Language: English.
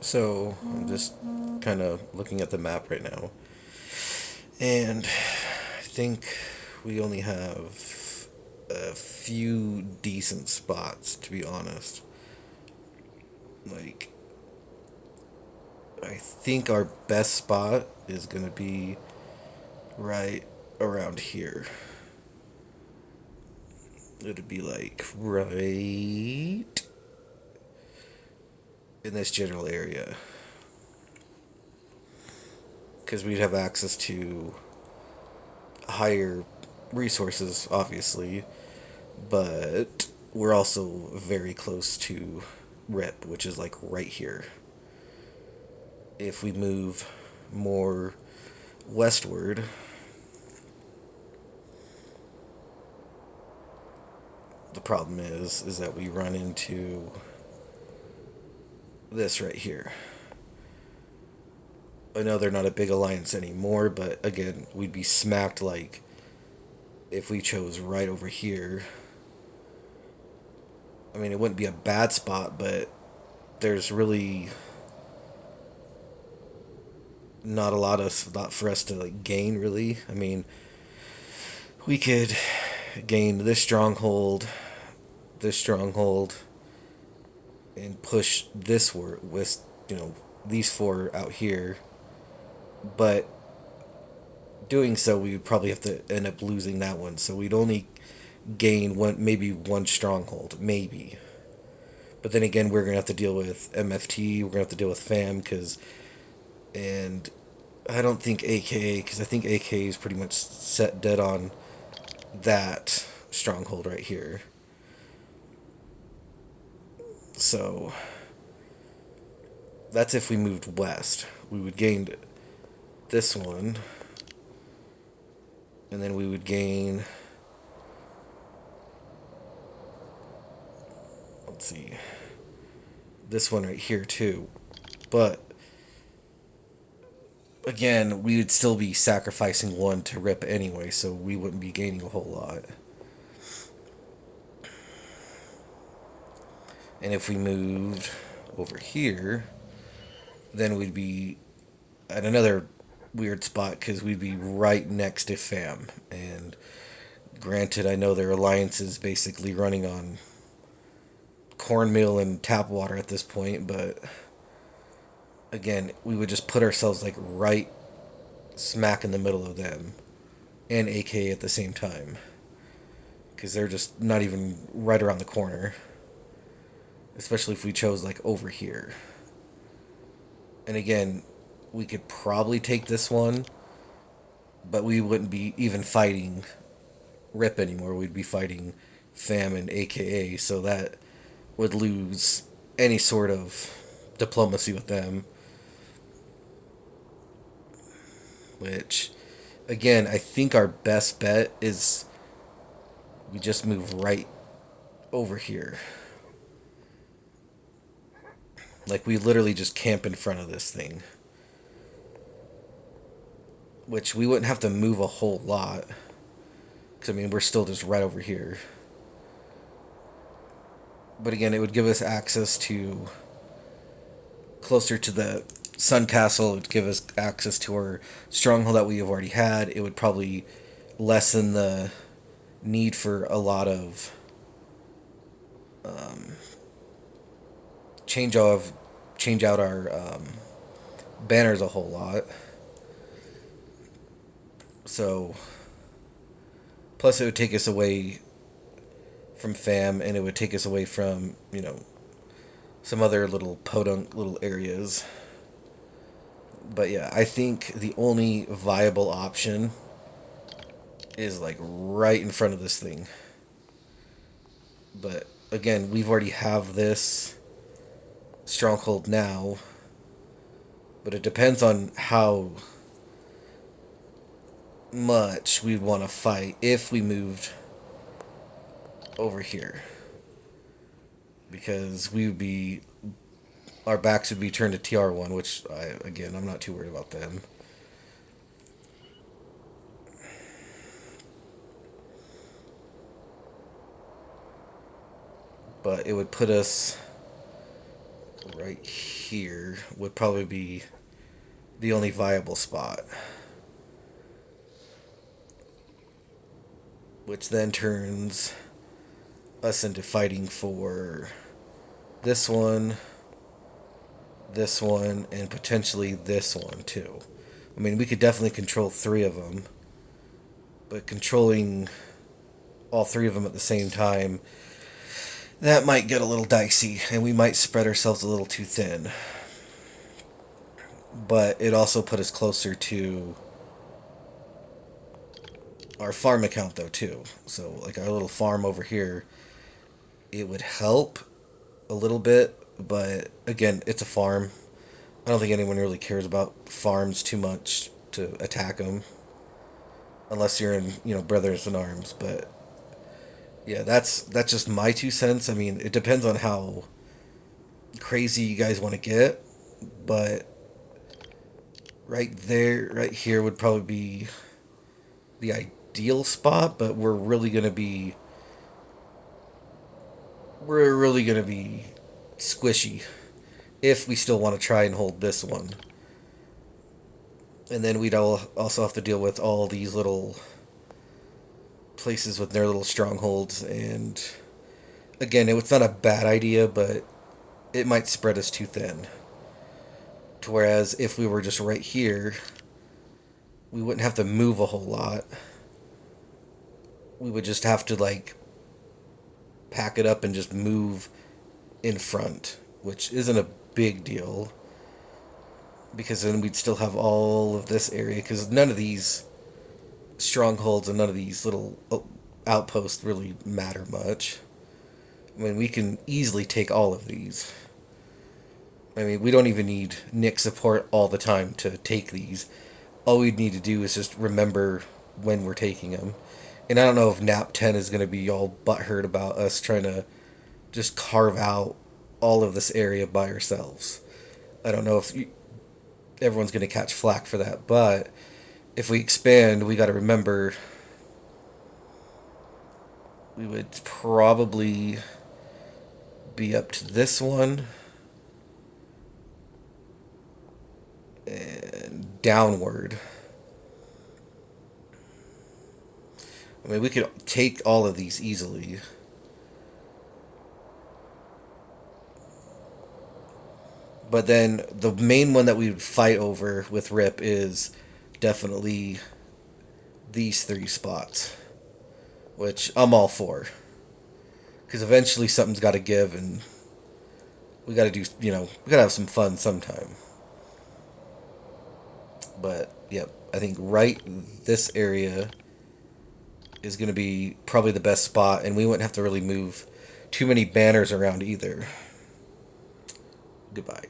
So I'm just kind of looking at the map right now, and I think we only have a few decent spots, to be honest. Like, I think our best spot is gonna be right around here. It'd be like right in this general area, because we'd have access to higher resources, obviously, but we're also very close to Rip, which is like right here. If we move more westward, the problem is that we run into this right here. I know they're not a big alliance anymore, but again, we'd be smacked like if we chose right over here. I mean, it wouldn't be a bad spot, but there's really not a lot for us to like gain really. I mean, we could gain this stronghold, and push this word with these four out here. But doing so, we would probably have to end up losing that one. So we'd only gain maybe one stronghold, maybe. But then again, we're gonna have to deal with MFT. We're gonna have to deal with FAM and I don't think AKA, because I think AKA is pretty much set dead on that stronghold right here. So that's if we moved west. We would gain this one, and then we would gain. Let's see, this one right here too. But again, we would still be sacrificing one to Rip anyway, so we wouldn't be gaining a whole lot. And if we moved over here, then we'd be at another weird spot because we'd be right next to FAM. And granted, I know their alliance is basically running on cornmeal and tap water at this point, but again, we would just put ourselves like right smack in the middle of them and AK at the same time because they're just not even right around the corner, especially if we chose like over here. And again, we could probably take this one, but we wouldn't be even fighting Rip anymore. We'd be fighting FAM and AKA, so that would lose any sort of diplomacy with them. Which, again, I think our best bet is we just move right over here. Like, we literally just camp in front of this thing. Which we wouldn't have to move a whole lot. Because, I mean, we're still just right over here. But again, it would give us access to closer to the Sun Castle. It would give us access to our stronghold that we have already had. It would probably lessen the need for a lot of change of change out our banners a whole lot. So plus it would take us away from FAM, and it would take us away from some other little podunk little areas. But yeah, I think the only viable option is like right in front of this thing. But again, we've already have this stronghold now, but it depends on how much we'd want to fight if we moved over here, because we would be our backs would be turned to TR1, which I'm not too worried about them. But it would put us right here would probably be the only viable spot. Which then turns us into fighting for this one, and potentially this one too. I mean, we could definitely control three of them, but controlling all three of them at the same time, that might get a little dicey, and we might spread ourselves a little too thin. But it also put us closer to our farm account, though, too. So, like our little farm over here, it would help a little bit, but again, it's a farm. I don't think anyone really cares about farms too much to attack them, unless you're in, Brothers in Arms. But yeah, that's just my 2 cents. I mean, it depends on how crazy you guys want to get, but right there, right here would probably be the ideal spot. But we're really gonna be squishy if we still want to try and hold this one. And then we'd also have to deal with all these little places with their little strongholds. And again, it's not a bad idea, but it might spread us too thin. To whereas if we were just right here, we wouldn't have to move a whole lot. We would just have to like pack it up and just move in front, which isn't a big deal because then we'd still have all of this area because none of these strongholds and none of these little outposts really matter much. I mean, we can easily take all of these. I mean, we don't even need Nick support all the time to take these. All we'd need to do is just remember when we're taking them. And I don't know if Nap 10 is going to be all butthurt about us trying to just carve out all of this area by ourselves. I don't know if everyone's going to catch flack for that, but if we expand, we got to remember we would probably be up to this one and downward. I mean, we could take all of these easily. But then the main one that we would fight over with Rip is definitely these three spots, which I'm all for. Because eventually something's got to give, and we got to do, we got to have some fun sometime. But, yep, I think right this area is going to be probably the best spot, and we wouldn't have to really move too many banners around either. Goodbye.